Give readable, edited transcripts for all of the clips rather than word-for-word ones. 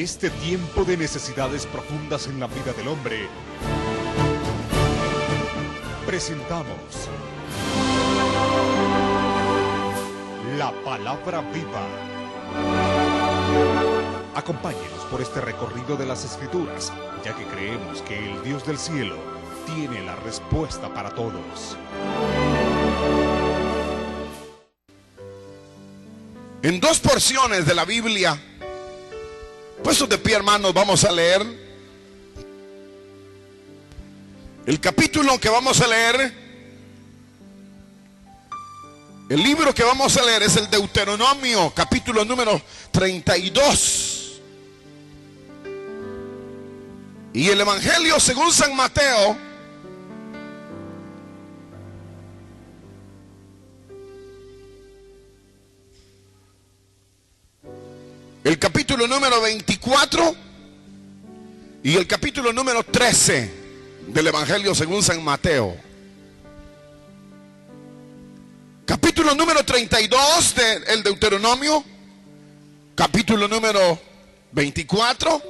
este tiempo de necesidades profundas en la vida del hombre, presentamos la Palabra Viva. Acompáñenos por este recorrido de las Escrituras, ya que creemos que el Dios del cielo tiene la respuesta para todos. En dos porciones de la Biblia, puestos de pie, hermanos, vamos a leer el capítulo que vamos a leer. El libro que vamos a leer es el Deuteronomio, capítulo número 32. Y el Evangelio según San Mateo, el capítulo número 24 y el capítulo número 13 del Evangelio según San Mateo. Capítulo número 32 del Deuteronomio, capítulo número 24,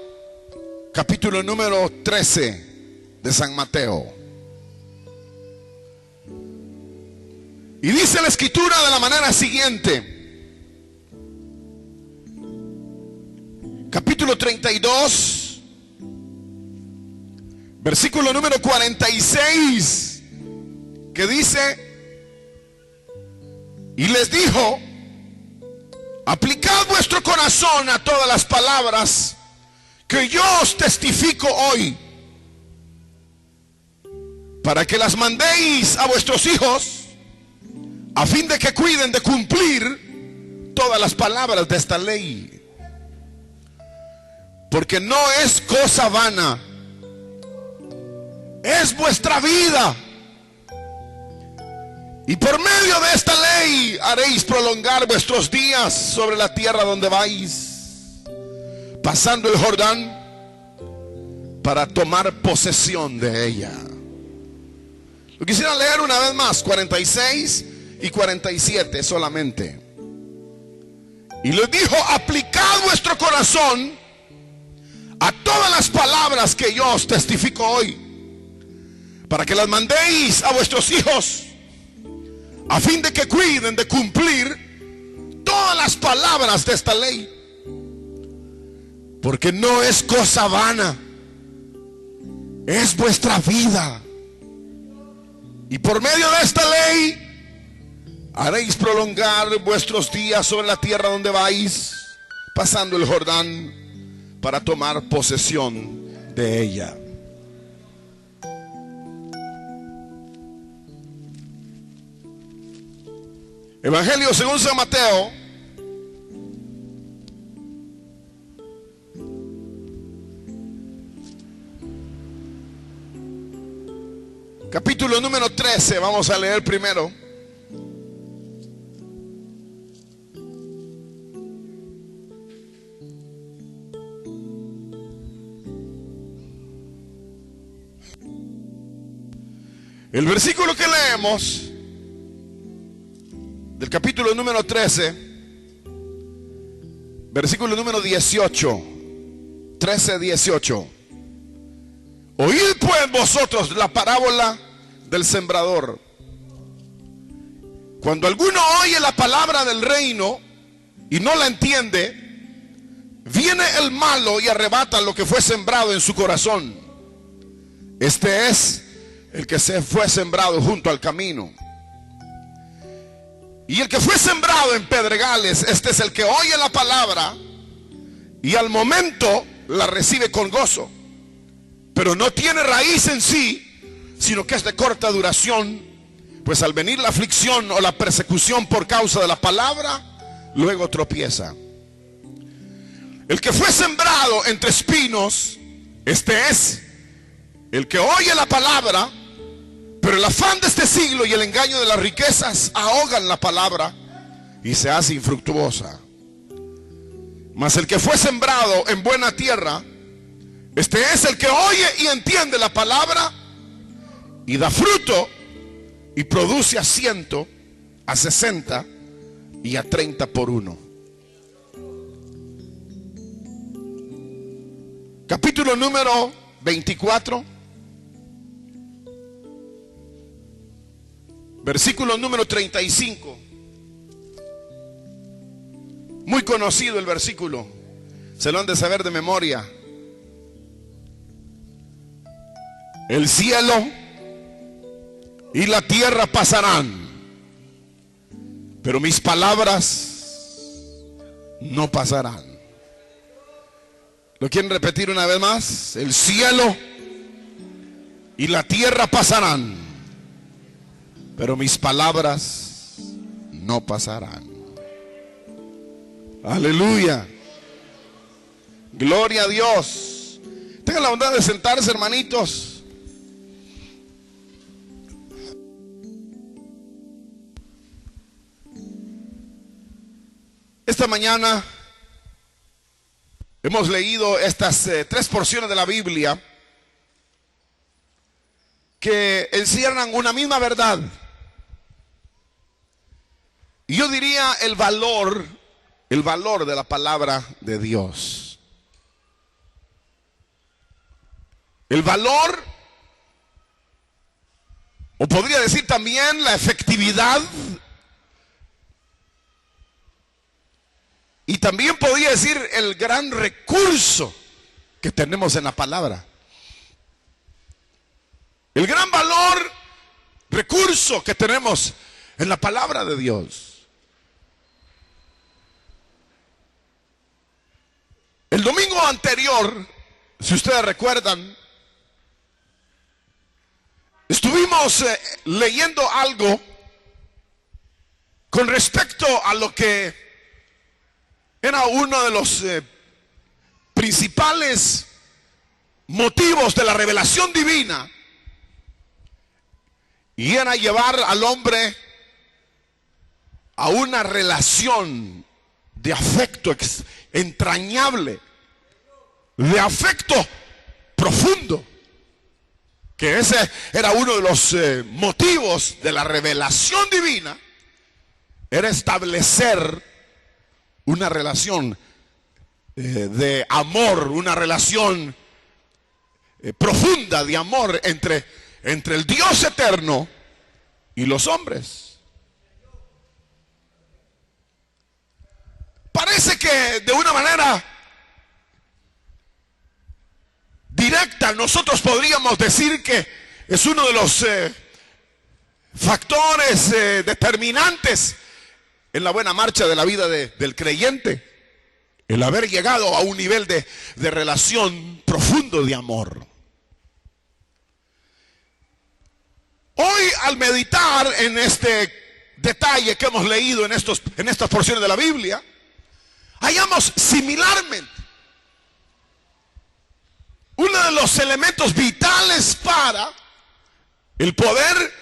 capítulo número 13 de San Mateo. Y dice la Escritura de la manera siguiente. Capítulo 32, versículo número 46, que dice: y les dijo, aplicad vuestro corazón a todas las palabras que yo os testifico hoy, para que las mandéis a vuestros hijos, a fin de que cuiden de cumplir todas las palabras de esta ley. Porque no es cosa vana, es vuestra vida. Y por medio de esta ley haréis prolongar vuestros días sobre la tierra donde vais, pasando el Jordán para tomar posesión de ella. Lo quisiera leer una vez más, 46 y 47 solamente. Y les dijo, aplicad vuestro corazón a todas las palabras que yo os testifico hoy, para que las mandéis a vuestros hijos, a fin de que cuiden de cumplir todas las palabras de esta ley. Porque no es cosa vana, es vuestra vida. Y por medio de esta ley haréis prolongar vuestros días sobre la tierra donde vais, pasando el Jordán para tomar posesión de ella. Evangelio según San Mateo, capítulo número 13, vamos a leer primero. El versículo que leemos del capítulo número 13, versículo número 18, 13, 18. Oíd pues vosotros la parábola del sembrador. Cuando alguno oye la palabra del reino y no la entiende, viene el malo y arrebata lo que fue sembrado en su corazón. Este es el que se fue sembrado junto al camino. Y el que fue sembrado en pedregales, este es el que oye la palabra y al momento la recibe con gozo, pero no tiene raíz en sí, sino que es de corta duración, pues al venir la aflicción o la persecución por causa de la palabra, luego tropieza. El que fue sembrado entre espinos, este es el que oye la palabra, pero el afán de este siglo y el engaño de las riquezas ahogan la palabra y se hace infructuosa. Mas el que fue sembrado en buena tierra, este es el que oye y entiende la palabra y da fruto y produce a 100, a 60 y a 30 por uno. capítulo número 24, versículo número 35. Muy conocido el versículo, se lo han de saber de memoria. El cielo y la tierra pasarán, pero mis palabras no pasarán. ¿Lo quieren repetir una vez más? El cielo y la tierra pasarán, pero mis palabras no pasarán. Aleluya. Gloria a Dios. Tengan la bondad de sentarse, hermanitos. Esta mañana hemos leído estas tres porciones de la Biblia que encierran una misma verdad. Y yo diría el valor de la palabra de Dios. El valor, o podría decir también la efectividad, y también podría decir el gran recurso que tenemos en la palabra. El gran valor, recurso que tenemos en la palabra de Dios. El domingo anterior, si ustedes recuerdan, estuvimos leyendo algo con respecto a lo que era uno de los principales motivos de la revelación divina, y era llevar al hombre a una relación de afecto entrañable, de afecto profundo, que ese era uno de los motivos de la revelación divina, era establecer una relación de amor, una relación profunda de amor entre el Dios eterno y los hombres. Parece que de una manera directa nosotros podríamos decir que es uno de los factores determinantes en la buena marcha de la vida del creyente, el haber llegado a un nivel de relación profundo de amor. Hoy, al meditar en este detalle que hemos leído en estas porciones de la Biblia, hallamos similarmente uno de los elementos vitales para el poder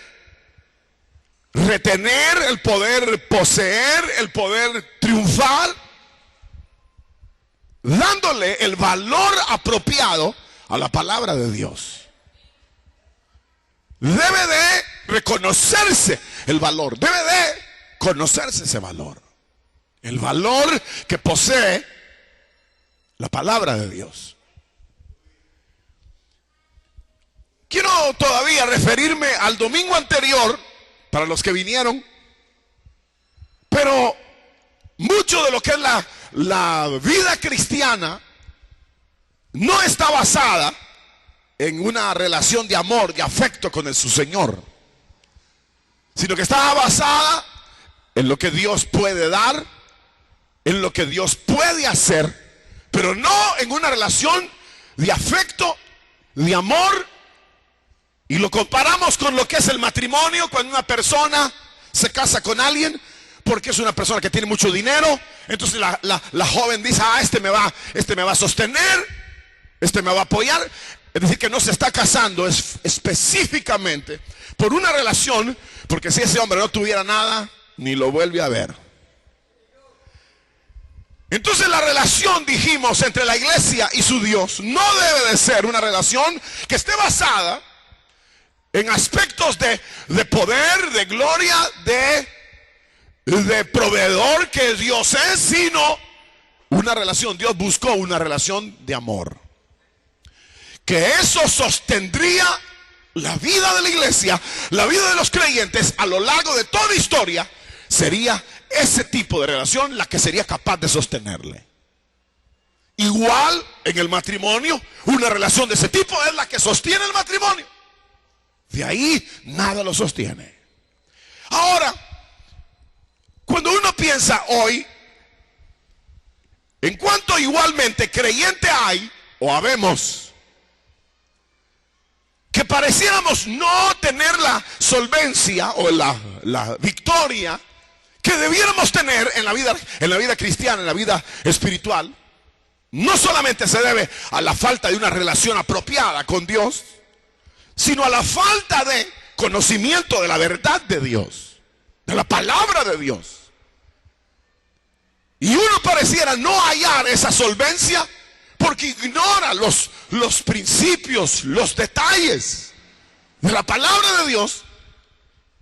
retener, el poder poseer, el poder triunfar, dándole el valor apropiado a la palabra de Dios. Debe de reconocerse el valor, debe de conocerse ese valor, el valor que posee la palabra de Dios. Quiero todavía referirme al domingo anterior, para los que vinieron, pero mucho de lo que es la vida cristiana no está basada en una relación de amor, de afecto con su Señor, sino que está basada en lo que Dios puede dar, en lo que Dios puede hacer, pero no en una relación de afecto, de amor. Y lo comparamos con lo que es el matrimonio, cuando una persona se casa con alguien porque es una persona que tiene mucho dinero. Entonces la joven dice, este me va a sostener, este me va a apoyar. Es decir, que no se está casando específicamente por una relación, porque si ese hombre no tuviera nada, ni lo vuelve a ver. Entonces la relación, dijimos, entre la iglesia y su Dios no debe de ser una relación que esté basada en aspectos de poder, de gloria, de proveedor que Dios es, sino una relación. Dios buscó una relación de amor. que eso sostendría la vida de la iglesia, la vida de los creyentes a lo largo de toda historia, sería ese tipo de relación la que sería capaz de sostenerle. Igual en el matrimonio, una relación de ese tipo es la que sostiene el matrimonio. De ahí nada lo sostiene. Ahora, cuando uno piensa hoy en cuánto igualmente creyente hay o habemos, que pareciéramos no tener la solvencia o la victoria que debiéramos tener en la vida cristiana, en la vida espiritual, no solamente se debe a la falta de una relación apropiada con Dios, sino a la falta de conocimiento de la verdad de Dios, de la palabra de Dios. Y uno pareciera no hallar esa solvencia porque ignora los principios, los detalles de la palabra de Dios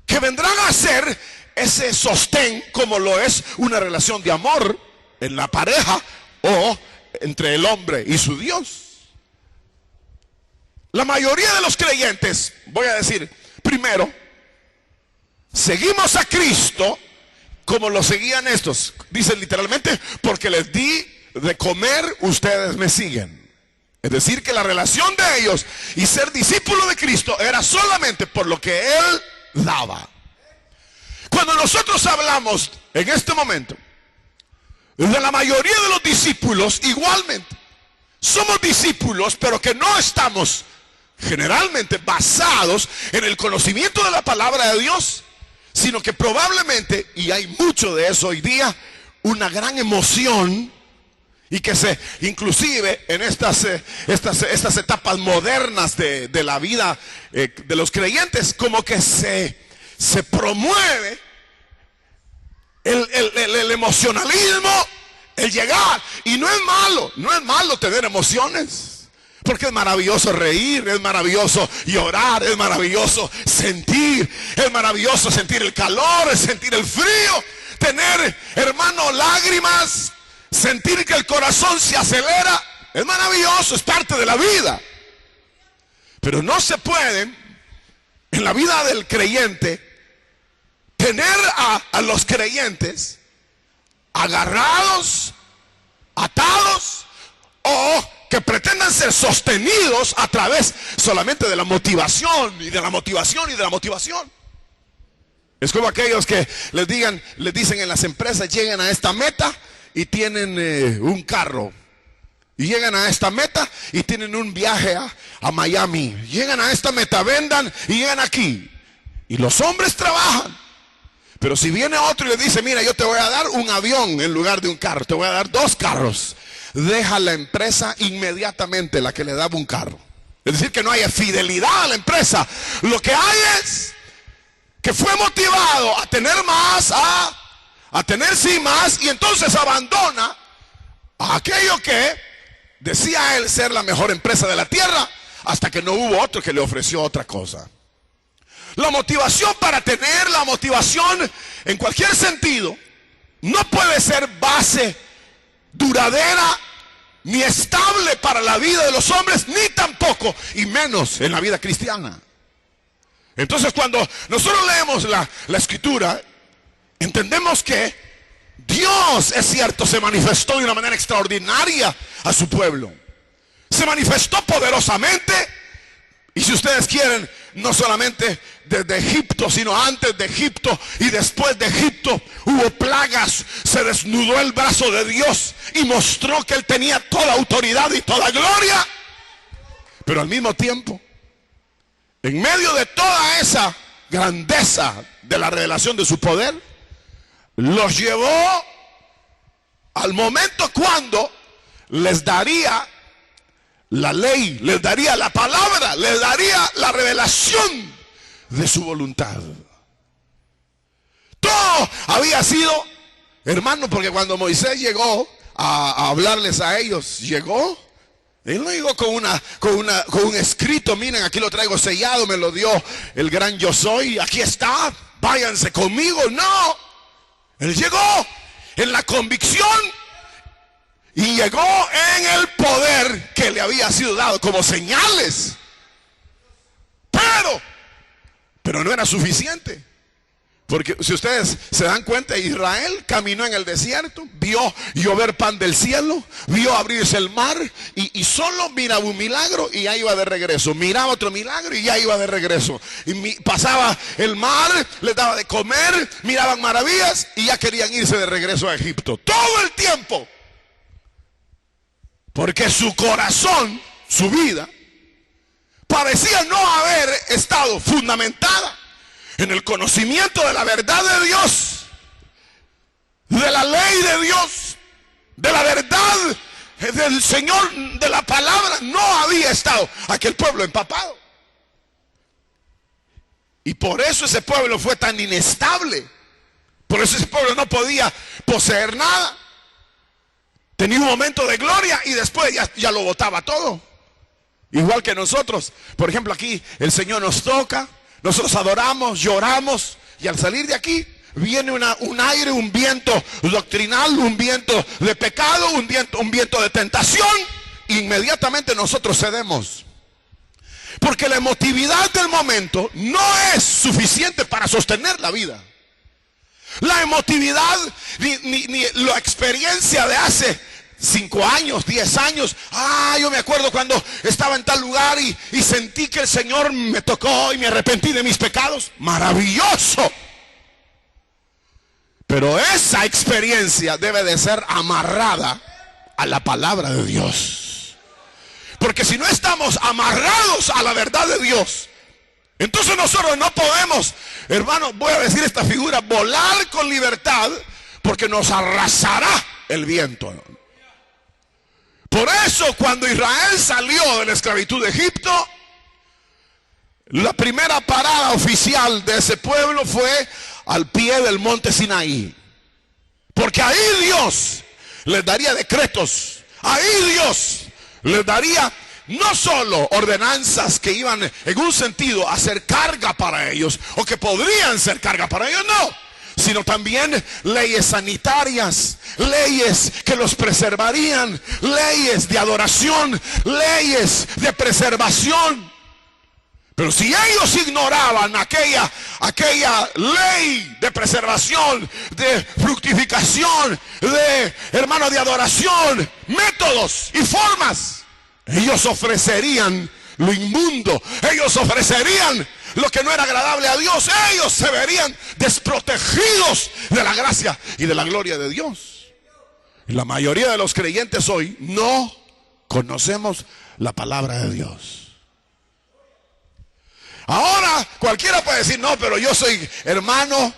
que vendrán a ser ese sostén como lo es una relación de amor en la pareja o entre el hombre y su Dios. La mayoría de los creyentes, voy a decir, primero, seguimos a Cristo como lo seguían estos. Dicen literalmente, porque les di de comer, ustedes me siguen. Es decir, que la relación de ellos y ser discípulo de Cristo era solamente por lo que Él daba. Cuando nosotros hablamos en este momento de la mayoría de los discípulos, igualmente somos discípulos, pero que no estamos generalmente basados en el conocimiento de la palabra de Dios, sino que probablemente, y hay mucho de eso hoy día, una gran emoción, y que inclusive en estas etapas modernas de la vida de los creyentes, como que se promueve el emocionalismo, el llegar. Y no es malo tener emociones, porque es maravilloso reír, es maravilloso llorar, es maravilloso sentir el calor, es sentir el frío, tener, hermano, lágrimas, sentir que el corazón se acelera. Es maravilloso, es parte de la vida. Pero no se puede en la vida del creyente tener a los creyentes agarrados, atados, o que pretendan ser sostenidos a través solamente de la motivación y de la motivación y de la motivación. Es como aquellos que les dicen en las empresas: lleguen a esta meta y tienen un carro, y llegan a esta meta y tienen un viaje a Miami, llegan a esta meta, vendan y llegan aquí. Y los hombres trabajan, pero si viene otro y le dice: mira, yo te voy a dar un avión en lugar de un carro, te voy a dar 2 carros, deja la empresa inmediatamente la que le daba un carro. Es decir, que no haya fidelidad a la empresa. Lo que hay es que fue motivado a tener más, a tener sí más, y entonces abandona a aquello que decía él ser la mejor empresa de la tierra, hasta que no hubo otro que le ofreció otra cosa. La motivación, para tener la motivación en cualquier sentido, no puede ser base duradera ni estable para la vida de los hombres, ni tampoco, y menos en la vida cristiana. Entonces, cuando nosotros leemos la escritura, entendemos que Dios, es cierto, se manifestó de una manera extraordinaria a su pueblo. Se manifestó poderosamente. Y si ustedes quieren, no solamente desde Egipto, sino antes de Egipto y después de Egipto, hubo plagas. Se desnudó el brazo de Dios y mostró que Él tenía toda autoridad y toda gloria. Pero al mismo tiempo, en medio de toda esa grandeza de la revelación de su poder, los llevó al momento cuando les daría la ley, les daría la palabra, les daría la revelación de su voluntad. Todo había sido, hermano, porque cuando Moisés llegó a hablarles a ellos, él no llegó con un escrito: miren, aquí lo traigo sellado, me lo dio el gran yo soy, aquí está, váyanse conmigo. No, Él llegó en la convicción y llegó en el poder que le había sido dado como señales. Pero no era suficiente. Porque si ustedes se dan cuenta, Israel caminó en el desierto, vio llover pan del cielo, vio abrirse el mar y solo miraba un milagro y ya iba de regreso. Miraba otro milagro y ya iba de regreso. Y pasaba el mar, les daba de comer, miraban maravillas y ya querían irse de regreso a Egipto. Todo el tiempo. Porque su corazón, su vida, parecía no haber estado fundamentada en el conocimiento de la verdad de Dios, de la ley de Dios, de la verdad del Señor, de la palabra. No había estado aquel pueblo empapado. Y por eso ese pueblo fue tan inestable. Por eso ese pueblo no podía poseer nada. Tenía un momento de gloria y después ya lo botaba todo. Igual que nosotros. Por ejemplo, aquí el Señor nos toca, nosotros adoramos, lloramos, y al salir de aquí viene un aire, un viento doctrinal, un viento de pecado, un viento de tentación. Inmediatamente nosotros cedemos. Porque la emotividad del momento no es suficiente para sostener la vida. La emotividad ni la experiencia de hace 5 años, 10 años. Yo me acuerdo cuando estaba en tal lugar y sentí que el Señor me tocó y me arrepentí de mis pecados. Maravilloso. Pero esa experiencia debe de ser amarrada a la palabra de Dios. Porque si no estamos amarrados a la verdad de Dios, entonces nosotros no podemos, hermano, voy a decir esta figura, volar con libertad, porque nos arrasará el viento. Por eso cuando Israel salió de la esclavitud de Egipto, la primera parada oficial de ese pueblo fue al pie del monte Sinaí. Porque ahí Dios les daría decretos, ahí Dios les daría no solo ordenanzas que iban en un sentido a ser carga para ellos, o que podrían ser carga para ellos, no, sino también leyes sanitarias, leyes que los preservarían, leyes de adoración, leyes de preservación. Pero si ellos ignoraban aquella ley de preservación, de fructificación, de adoración, métodos y formas, ellos ofrecerían lo inmundo, ellos ofrecerían lo que no era agradable a Dios, ellos se verían desprotegidos de la gracia y de la gloria de Dios. Y la mayoría de los creyentes hoy no conocemos la palabra de Dios. Ahora cualquiera puede decir, no, pero yo soy hermano,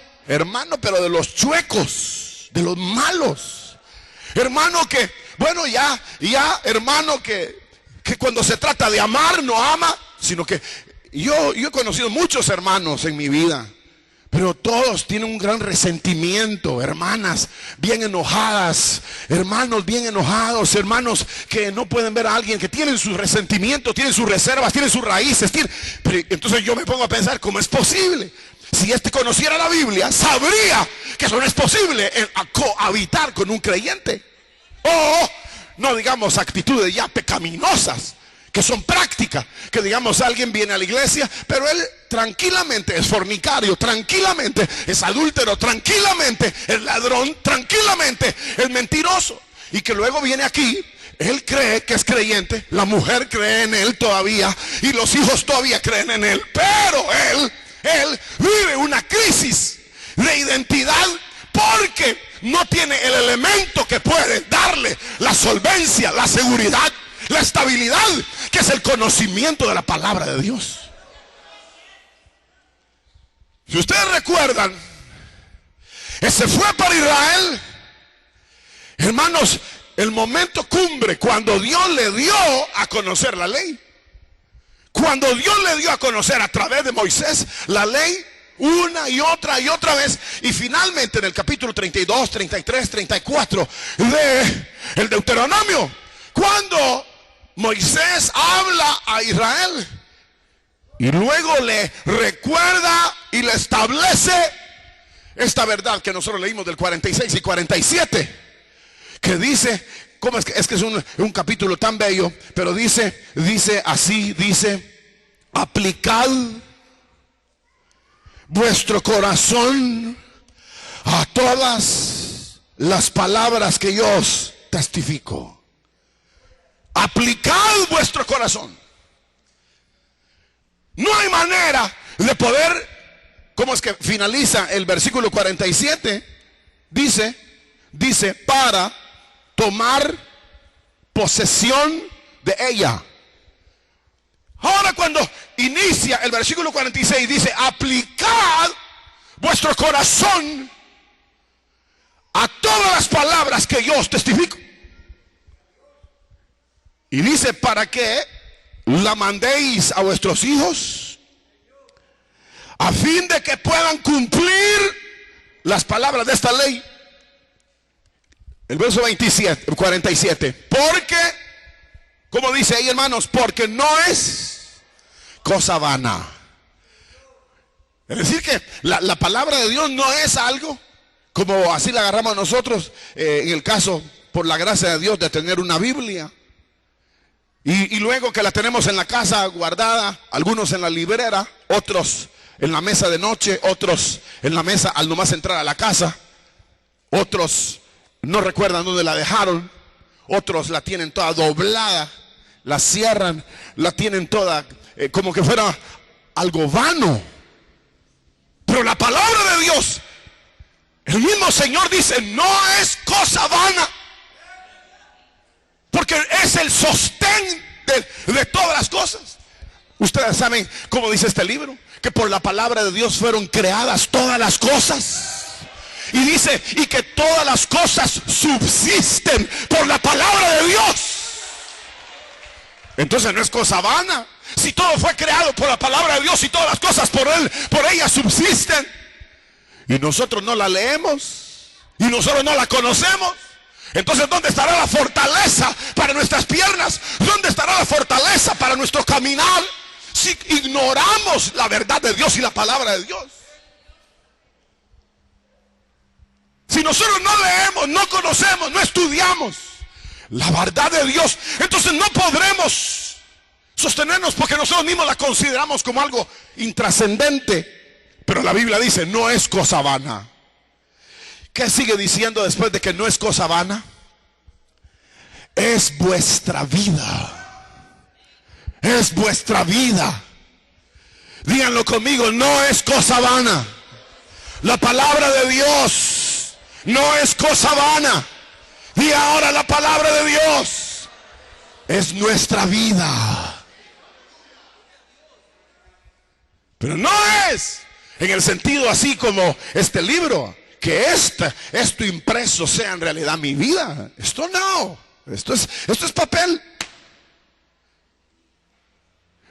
pero de los chuecos, de los malos. Hermano que, bueno, ya, hermano que cuando se trata de amar no ama, sino que yo he conocido muchos hermanos en mi vida, pero todos tienen un gran resentimiento. Hermanas bien enojadas, hermanos bien enojados, hermanos que no pueden ver a alguien, que tienen sus resentimientos, tienen sus reservas, tienen sus raíces. Entonces yo me pongo a pensar, ¿cómo es posible? Si este conociera la Biblia, sabría que eso no es posible, cohabitar con un creyente. O no digamos actitudes ya pecaminosas, que son prácticas, que digamos alguien viene a la iglesia, pero él tranquilamente es fornicario, tranquilamente es adúltero, tranquilamente es ladrón, tranquilamente es mentiroso, y que luego viene aquí, él cree que es creyente, la mujer cree en él todavía, y los hijos todavía creen en él, pero él vive una crisis de identidad, porque no tiene el elemento que puede darle la solvencia, la seguridad, la estabilidad, que es el conocimiento de la palabra de Dios. Si ustedes recuerdan, ese fue para Israel, hermanos, el momento cumbre, cuando Dios le dio a conocer la ley. Cuando Dios le dio a conocer a través de Moisés la ley, una y otra vez, y finalmente en el capítulo 32, 33, 34 de el Deuteronomio, cuando Moisés habla a Israel y luego le recuerda y le establece esta verdad que nosotros leímos del 46 y 47, que dice ¿cómo es que es un capítulo tan bello? Pero dice así, aplicad vuestro corazón a todas las palabras que yo os testifico. Aplicad vuestro corazón. No hay manera de poder, ¿cómo es que finaliza el versículo 47? Dice para tomar posesión de ella. Ahora cuando inicia el versículo 46 dice, aplicad vuestro corazón a todas las palabras que yo os testifico. Y dice, para que la mandéis a vuestros hijos, a fin de que puedan cumplir las palabras de esta ley. El verso 47. Porque, como dice ahí, hermanos, porque no es cosa vana. Es decir que la palabra de Dios no es algo como así la agarramos nosotros, en el caso, por la gracia de Dios, de tener una Biblia. Y luego que la tenemos en la casa guardada, algunos en la librera, otros en la mesa de noche, otros en la mesa al nomás entrar a la casa, otros no recuerdan dónde la dejaron, otros la tienen toda doblada, la cierran, la tienen toda como que fuera algo vano. Pero la palabra de Dios, el mismo Señor dice, no es cosa vana, porque es el sostén de todas las cosas. Ustedes saben cómo dice este libro, que por la palabra de Dios fueron creadas todas las cosas. Y dice, y que todas las cosas subsisten por la palabra de Dios. Entonces no es cosa vana. Si todo fue creado por la palabra de Dios y todas las cosas por ella subsisten, y nosotros no la leemos, y nosotros no la conocemos, entonces ¿dónde estará la fortaleza para nuestras piernas? ¿Dónde estará la fortaleza para nuestro caminar? Si ignoramos la verdad de Dios y la palabra de Dios. Si nosotros no leemos, no conocemos, no estudiamos la verdad de Dios, entonces no podremos sostenernos, porque nosotros mismos la consideramos como algo intrascendente. Pero la Biblia dice, no es cosa vana. ¿Qué sigue diciendo después de que no es cosa vana? Es vuestra vida. Es vuestra vida. Díganlo conmigo, no es cosa vana. La palabra de Dios no es cosa vana. Y ahora la palabra de Dios es nuestra vida. Pero no es en el sentido así como este libro, que esto impreso sea en realidad mi vida. Esto no. Esto es papel.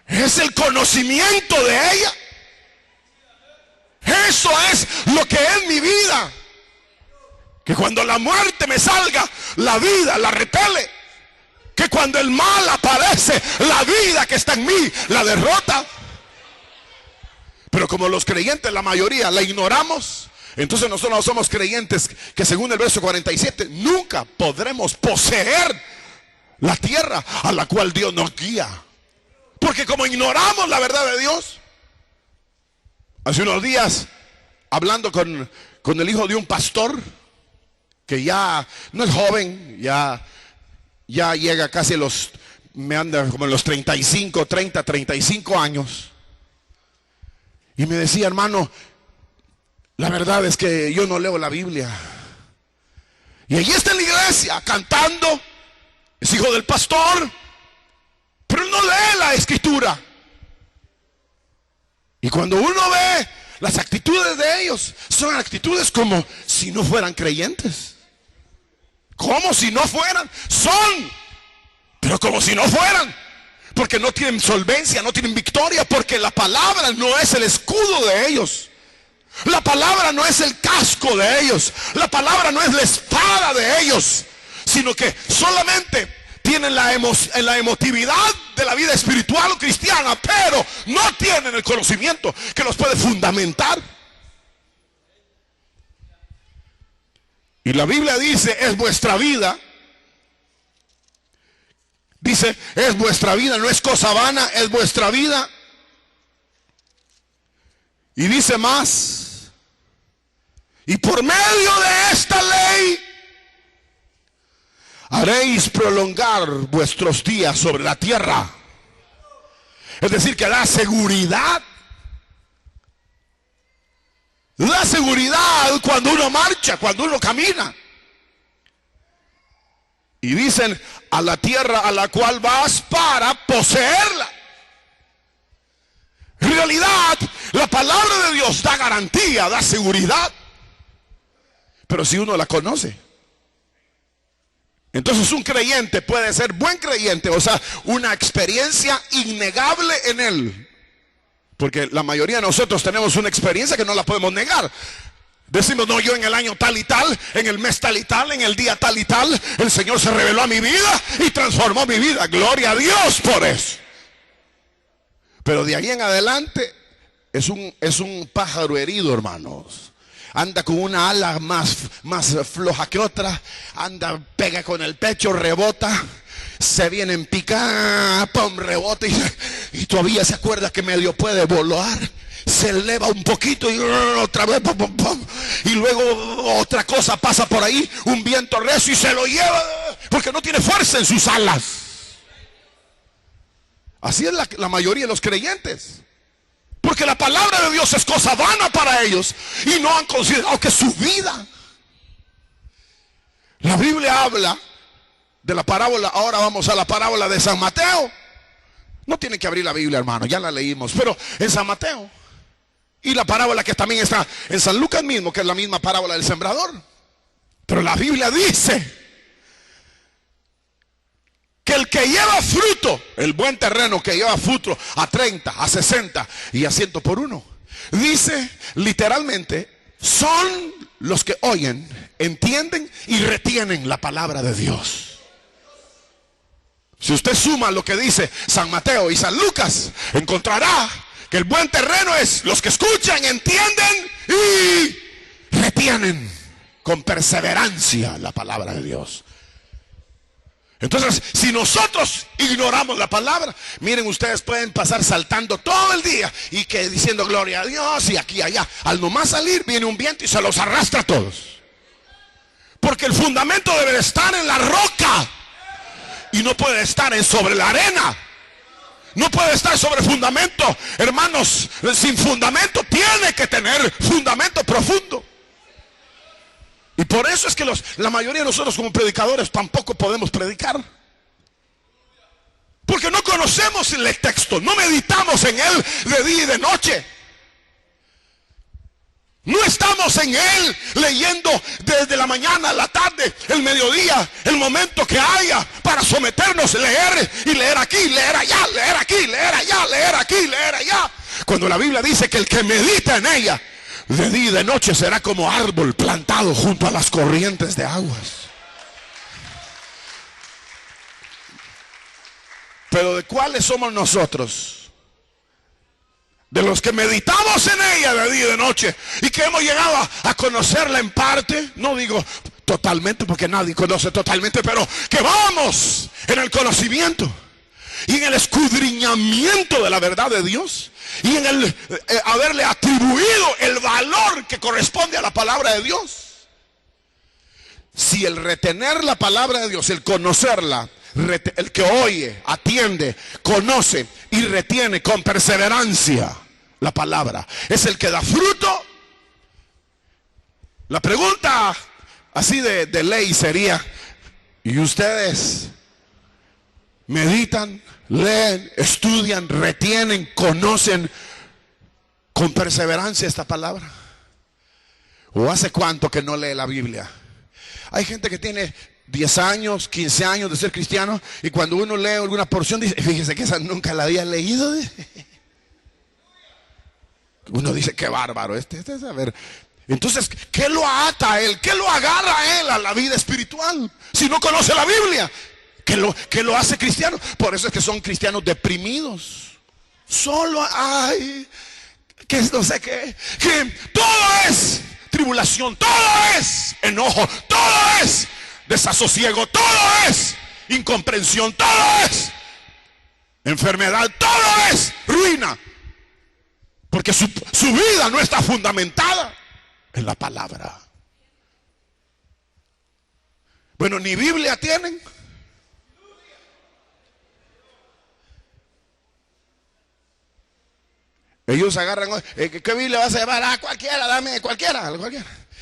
Es el conocimiento de ella. Eso es lo que es mi vida. Que cuando la muerte me salga, la vida la repele. Que cuando el mal aparece, la vida que está en mí la derrota. Pero como los creyentes, la mayoría, la ignoramos, entonces nosotros no somos creyentes que, según el verso 47, nunca podremos poseer la tierra a la cual Dios nos guía. Porque como ignoramos la verdad de Dios. Hace unos días, hablando con el hijo de un pastor, que ya no es joven, ya llega casi me anda como en los 35 años. Y me decía, hermano, la verdad es que yo no leo la Biblia. Y allí está en la iglesia cantando, es hijo del pastor, pero no lee la escritura. Y cuando uno ve las actitudes de ellos, son actitudes como si no fueran creyentes. Como si no fueran, son, pero como si no fueran. Porque no tienen solvencia, no tienen victoria, porque la palabra no es el escudo de ellos. La palabra no es el casco de ellos. La palabra no es la espada de ellos. Sino que solamente tienen la emotividad de la vida espiritual o cristiana, pero no tienen el conocimiento que los puede fundamentar. Y la Biblia dice, es vuestra vida. Dice, es vuestra vida, no es cosa vana, es vuestra vida. Y dice más, y por medio de esta ley haréis prolongar vuestros días sobre la tierra. Es decir, que da seguridad. Da seguridad cuando uno marcha, cuando uno camina. Y dicen, a la tierra a la cual vas para poseerla. En realidad, la palabra de Dios da garantía, da seguridad. Pero si uno la conoce, entonces un creyente puede ser buen creyente, o sea, una experiencia innegable en él. Porque la mayoría de nosotros tenemos una experiencia que no la podemos negar. Decimos, no, yo en el año tal y tal, en el mes tal y tal, en el día tal y tal, el Señor se reveló a mi vida y transformó mi vida. Gloria a Dios por eso. Pero de ahí en adelante es un pájaro herido, hermanos. Anda con una ala más floja que otra. Anda, pega con el pecho, rebota. Se viene en picada, pum, rebota y todavía se acuerda que medio puede volar. Se eleva un poquito y otra vez, pum, pum, pum. Y luego otra cosa pasa por ahí, un viento recio y se lo lleva porque no tiene fuerza en sus alas. Así es la mayoría de los creyentes. Porque la palabra de Dios es cosa vana para ellos y no han considerado que su vida. La Biblia habla de la parábola. Ahora vamos a la parábola de San Mateo. No tienen que abrir la Biblia, hermano, ya la leímos, pero en San Mateo. Y la parábola que también está en San Lucas mismo, que es la misma parábola del sembrador. Pero la Biblia dice que el que lleva fruto, el buen terreno que lleva fruto a 30, a 60 y a 100 por uno, dice literalmente, son los que oyen, entienden y retienen la palabra de Dios. Si usted suma lo que dice San Mateo y San Lucas, encontrará que el buen terreno es los que escuchan, entienden y retienen con perseverancia la palabra de Dios. Entonces, si nosotros ignoramos la palabra, miren, ustedes pueden pasar saltando todo el día y que diciendo gloria a Dios y aquí y allá. Al nomás salir viene un viento y se los arrastra a todos. Porque el fundamento debe de estar en la roca y no puede estar sobre la arena. No puede estar sobre fundamento. Hermanos, sin fundamento tiene que tener fundamento profundo. Y por eso es que la mayoría de nosotros como predicadores tampoco podemos predicar. Porque no conocemos el texto, no meditamos en él de día y de noche. No estamos en él leyendo desde la mañana a la tarde, el mediodía, el momento que haya para someternos, leer y leer aquí, leer allá, leer aquí, leer allá, leer aquí, leer allá. Cuando la Biblia dice que el que medita en ella de día y de noche será como árbol plantado junto a las corrientes de aguas. Pero ¿de cuáles somos nosotros? De los que meditamos en ella de día y de noche y que hemos llegado a conocerla en parte. No digo totalmente porque nadie conoce totalmente, pero que vamos en el conocimiento y en el escudriñamiento de la verdad de Dios y en el haberle atribuido el valor que corresponde a la palabra de Dios. Si el retener la palabra de Dios, el conocerla, el que oye, atiende, conoce y retiene con perseverancia la palabra, es el que da fruto. La pregunta así de ley sería: ¿y ustedes meditan, leen, estudian, retienen, conocen con perseverancia esta palabra? ¿O hace cuánto que no lee la Biblia? Hay gente que tiene 10 años, 15 años de ser cristiano y cuando uno lee alguna porción dice: fíjese que esa nunca la había leído. Uno dice: qué bárbaro a ver. Entonces, ¿qué lo ata a él? ¿Qué lo agarra a él a la vida espiritual? Si no conoce la Biblia, ¿qué lo hace cristiano? Por eso es que son cristianos deprimidos. Solo hay que no sé qué, que todo es tribulación, todo es enojo, todo es desasosiego, todo es incomprensión, todo es enfermedad, todo es ruina. Porque su vida no está fundamentada en la palabra. Bueno, ni Biblia tienen. Ellos agarran, ¿qué Biblia vas a llevar? Ah, cualquiera, dame, cualquiera.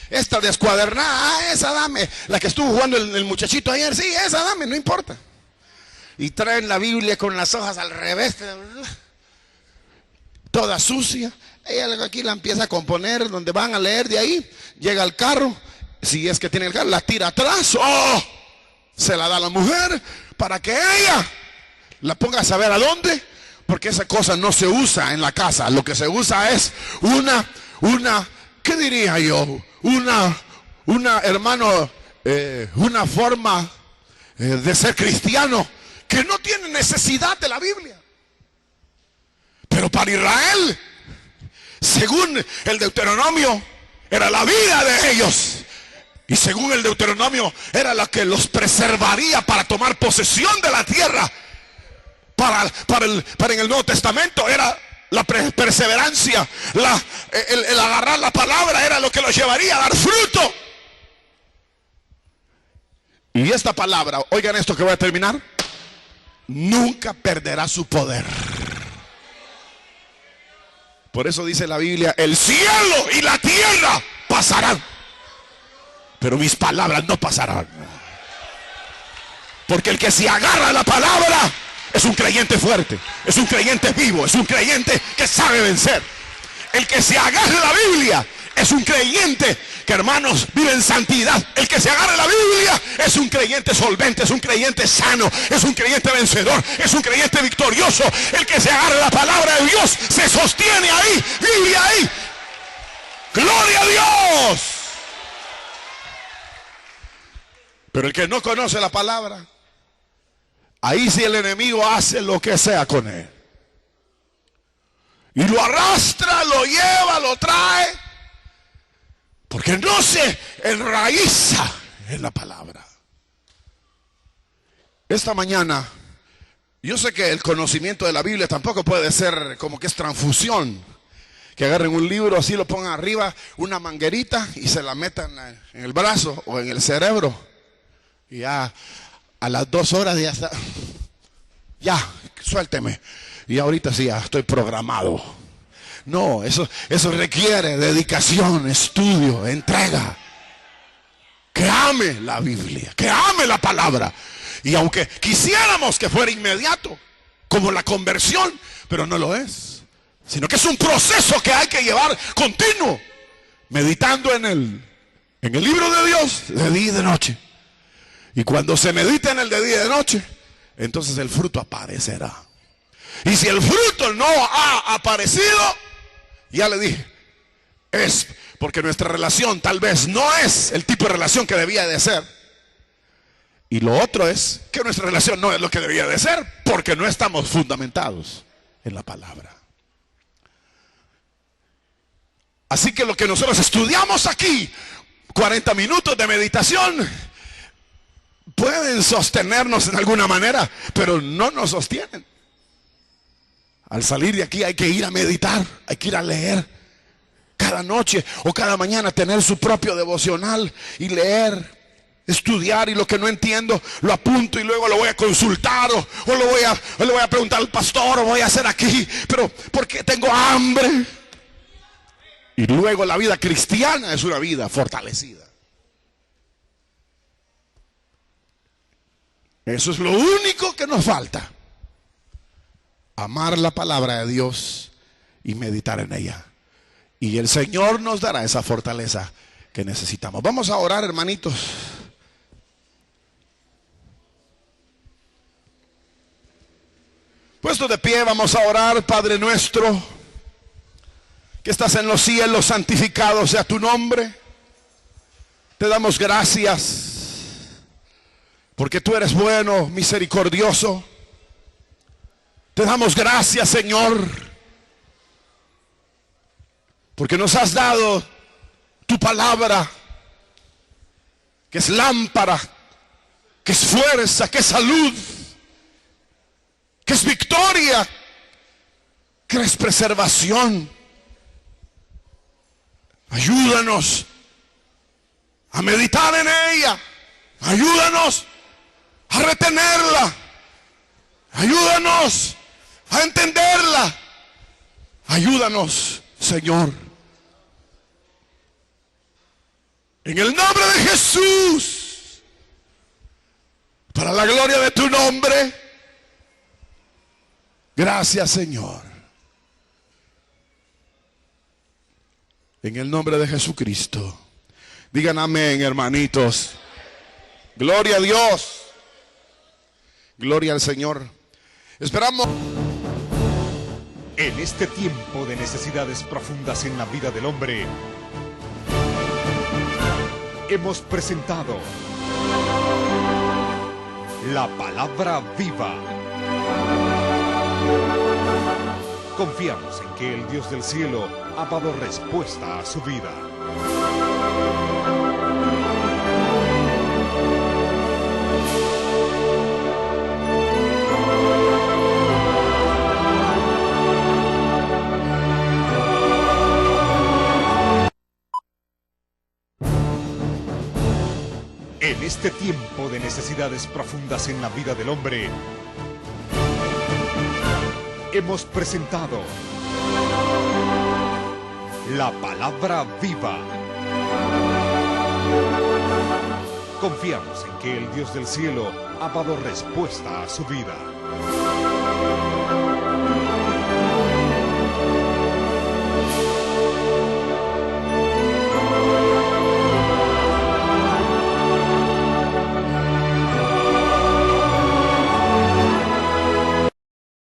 Esta descuadernada, esa dame. La que estuvo jugando el muchachito ayer, sí, esa dame, no importa. Y traen la Biblia con las hojas al revés, toda sucia. Ella aquí la empieza a componer, donde van a leer, de ahí llega al carro, si es que tiene el carro, la tira atrás, se la da a la mujer para que ella la ponga a saber a dónde, porque esa cosa no se usa en la casa. Lo que se usa es una, ¿qué diría yo? Una hermano, una forma de ser cristiano que no tiene necesidad de la Biblia. Pero para Israel, según el Deuteronomio, era la vida de ellos. Y según el Deuteronomio, era la que los preservaría para tomar posesión de la tierra. Para en el Nuevo Testamento era la perseverancia, el agarrar la palabra era lo que los llevaría a dar fruto. Y esta palabra, oigan esto que voy a terminar, nunca perderá su poder. Por eso dice la Biblia, el cielo y la tierra pasarán, pero mis palabras no pasarán. Porque el que se agarra a la palabra es un creyente fuerte, es un creyente vivo, es un creyente que sabe vencer. El que se agarra a la Biblia es un creyente que, hermanos, vive en santidad. El que se agarra a la Biblia es un creyente solvente, es un creyente sano, es un creyente vencedor, es un creyente victorioso. El que se agarra a la palabra de Dios se sostiene ahí, vive ahí. ¡Gloria a Dios! Pero el que no conoce la palabra, ahí sí el enemigo hace lo que sea con él. Y lo arrastra, lo lleva, lo trae. Porque no se enraiza en la palabra. Esta mañana, yo sé que el conocimiento de la Biblia tampoco puede ser como que es transfusión. Que agarren un libro, así lo pongan arriba, una manguerita y se la metan en el brazo o en el cerebro. Y ya a las 2 horas ya está. Ya, suélteme. Y ahorita sí, ya estoy programado. No, eso requiere dedicación, estudio, entrega. Que ame la Biblia, que ame la palabra. Y aunque quisiéramos que fuera inmediato, como la conversión, pero no lo es. Sino que es un proceso que hay que llevar continuo, meditando en el libro de Dios de día y de noche. Y cuando se medita en el de día y de noche, entonces el fruto aparecerá. Y si el fruto no ha aparecido, ya le dije, es porque nuestra relación tal vez no es el tipo de relación que debía de ser. Y lo otro es que nuestra relación no es lo que debía de ser, porque no estamos fundamentados en la palabra. Así que lo que nosotros estudiamos aquí, 40 minutos de meditación, pueden sostenernos en alguna manera, pero no nos sostienen. Al salir de aquí hay que ir a meditar, hay que ir a leer cada noche o cada mañana, tener su propio devocional y leer, estudiar, y lo que no entiendo lo apunto y luego lo voy a consultar o le voy a preguntar al pastor o voy a hacer aquí, pero porque tengo hambre. Y luego la vida cristiana es una vida fortalecida. Eso es lo único que nos falta. Amar la palabra de Dios y meditar en ella. Y el Señor nos dará esa fortaleza que necesitamos. Vamos a orar, hermanitos. Puesto de pie, vamos a orar. Padre nuestro, que estás en los cielos, santificado sea tu nombre. Te damos gracias porque tú eres bueno, misericordioso. Te damos gracias, Señor, porque nos has dado tu palabra, que es lámpara, que es fuerza, que es salud, que es victoria, que es preservación. Ayúdanos a meditar en ella. Ayúdanos a retenerla. Ayúdanos a entenderla. Ayúdanos, Señor. En el nombre de Jesús, para la gloria de tu nombre. Gracias, Señor. En el nombre de Jesucristo. Digan amén, hermanitos. Gloria a Dios. Gloria al Señor. Esperamos. En este tiempo de necesidades profundas en la vida del hombre, hemos presentado la palabra viva. Confiamos en que el Dios del cielo ha dado respuesta a su vida. En este tiempo de necesidades profundas en la vida del hombre, hemos presentado la palabra viva. Confiamos en que el Dios del cielo ha dado respuesta a su vida.